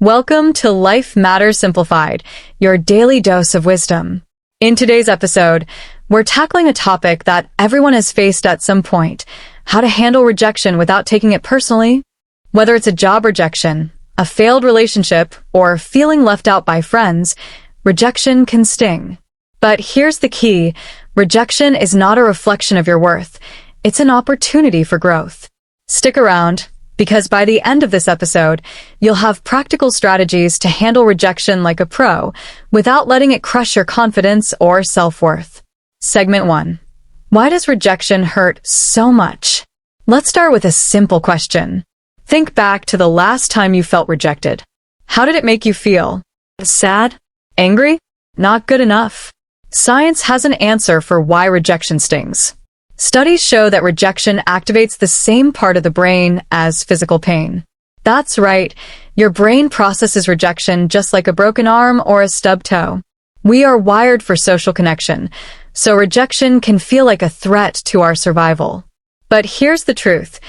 Welcome to Life Matters Simplified, your daily dose of wisdom. In today's episode, we're tackling a topic that everyone has faced at some point: how to handle rejection without taking it personally. Whether it's a job rejection, a failed relationship, or feeling left out by friends, rejection can sting. But here's the key: rejection is not a reflection of your worth. It's an opportunity for growth. Stick around, because by the end of this episode, you'll have practical strategies to handle rejection like a pro, without letting it crush your confidence or self-worth. Segment 1. Why does rejection hurt so much? Let's start with a simple question. Think back to the last time you felt rejected. How did it make you feel? Sad? Angry? Not good enough? Science has an answer for why rejection stings. Studies show that rejection activates the same part of the brain as physical pain. That's right, your brain processes rejection just like a broken arm or a stubbed toe. We are wired for social connection, so rejection can feel like a threat to our survival. But here's the truth: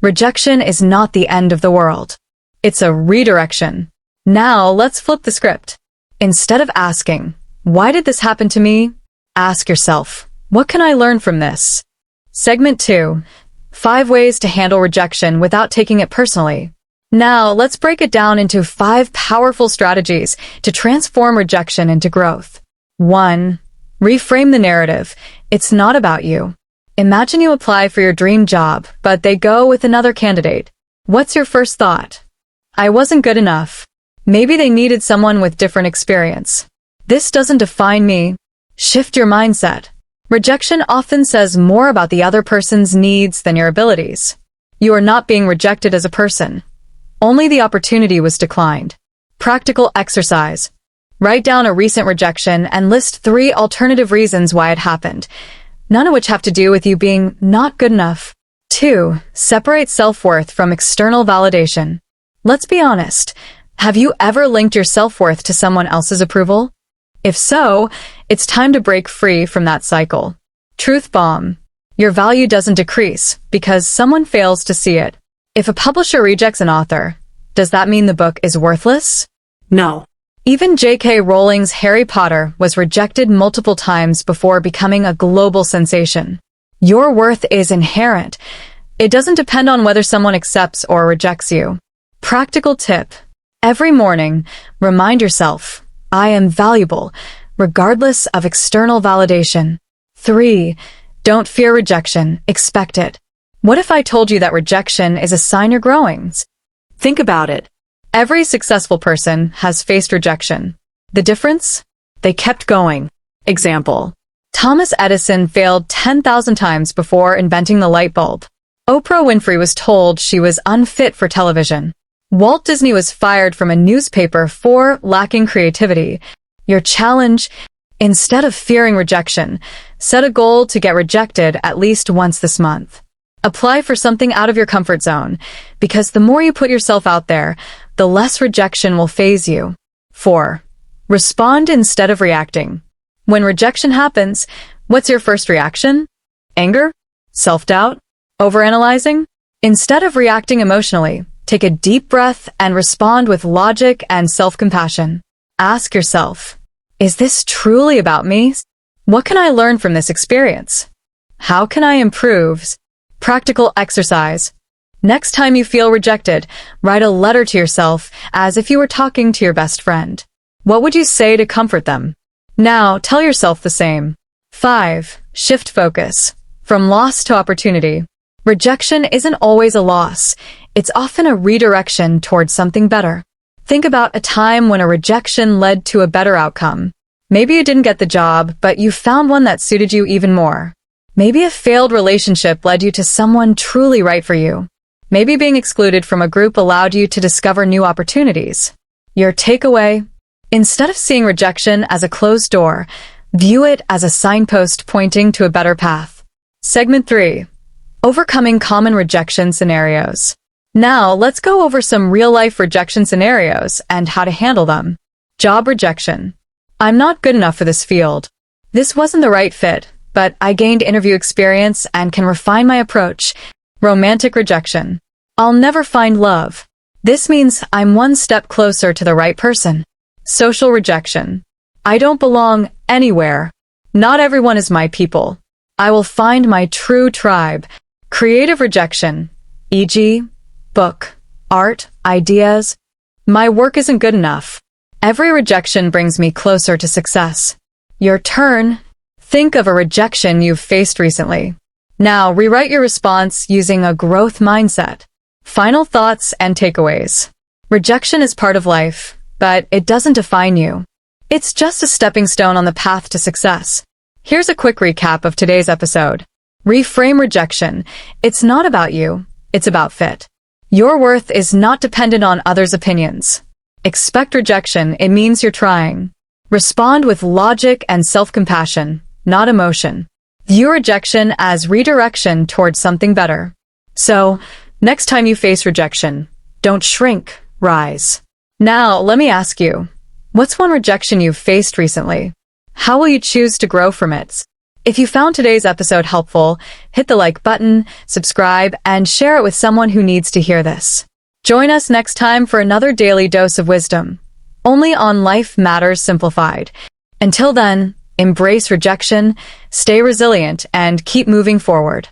rejection is not the end of the world. It's a redirection. Now let's flip the script. Instead of asking, "Why did this happen to me?" ask yourself, "What can I learn from this?" Segment 2. 5 ways to handle rejection without taking it personally. Now, let's break it down into 5 powerful strategies to transform rejection into growth. 1. Reframe the narrative. It's not about you. Imagine you apply for your dream job, but they go with another candidate. What's your first thought? I wasn't good enough. Maybe they needed someone with different experience. This doesn't define me. Shift your mindset. Rejection often says more about the other person's needs than your abilities. You are not being rejected as a person. Only the opportunity was declined. Practical exercise. Write down a recent rejection and list 3 alternative reasons why it happened, none of which have to do with you being not good enough. 2. Separate self-worth from external validation. Let's be honest. Have you ever linked your self-worth to someone else's approval? If so, it's time to break free from that cycle. Truth bomb. Your value doesn't decrease because someone fails to see it. If a publisher rejects an author, does that mean the book is worthless? No. Even J.K. Rowling's Harry Potter was rejected multiple times before becoming a global sensation. Your worth is inherent. It doesn't depend on whether someone accepts or rejects you. Practical tip. Every morning, remind yourself, I am valuable, regardless of external validation. 3. Don't fear rejection, expect it. What if I told you that rejection is a sign you're growing? Think about it. Every successful person has faced rejection. The difference? They kept going. Example. Thomas Edison failed 10,000 times before inventing the light bulb. Oprah Winfrey was told she was unfit for television. Walt Disney was fired from a newspaper for lacking creativity. Your challenge: instead of fearing rejection, set a goal to get rejected at least once this month. Apply for something out of your comfort zone, because the more you put yourself out there, the less rejection will faze you. 4. Respond instead of reacting. When rejection happens, what's your first reaction? Anger? Self-doubt? Overanalyzing? Instead of reacting emotionally, take a deep breath and respond with logic and self-compassion. Ask yourself, is this truly about me? What can I learn from this experience? How can I improve? Practical exercise. Next time you feel rejected, write a letter to yourself as if you were talking to your best friend. What would you say to comfort them? Now, tell yourself the same. 5. Shift focus. From loss to opportunity. Rejection isn't always a loss. It's often a redirection towards something better. Think about a time when a rejection led to a better outcome. Maybe you didn't get the job, but you found one that suited you even more. Maybe a failed relationship led you to someone truly right for you. Maybe being excluded from a group allowed you to discover new opportunities. Your takeaway: instead of seeing rejection as a closed door, view it as a signpost pointing to a better path. Segment 3. Overcoming common rejection scenarios. Now, let's go over some real-life rejection scenarios and how to handle them. Job rejection. I'm not good enough for this field. This wasn't the right fit, but I gained interview experience and can refine my approach. Romantic rejection. I'll never find love. This means I'm one step closer to the right person. Social rejection. I don't belong anywhere. Not everyone is my people. I will find my true tribe. Creative rejection, e.g., book, art, ideas. My work isn't good enough. Every rejection brings me closer to success. Your turn. Think of a rejection you've faced recently. Now, rewrite your response using a growth mindset. Final thoughts and takeaways. Rejection is part of life, but it doesn't define you. It's just a stepping stone on the path to success. Here's a quick recap of today's episode. Reframe rejection. It's not about you, it's about fit. Your worth is not dependent on others' opinions. Expect rejection, it means you're trying. Respond with logic and self-compassion, not emotion. View rejection as redirection towards something better. So, next time you face rejection, don't shrink, rise. Now, let me ask you, what's one rejection you've faced recently? How will you choose to grow from it? If you found today's episode helpful, hit the like button, subscribe, and share it with someone who needs to hear this. Join us next time for another daily dose of wisdom, only on Life Matters Simplified. Until then, embrace rejection, stay resilient, and keep moving forward.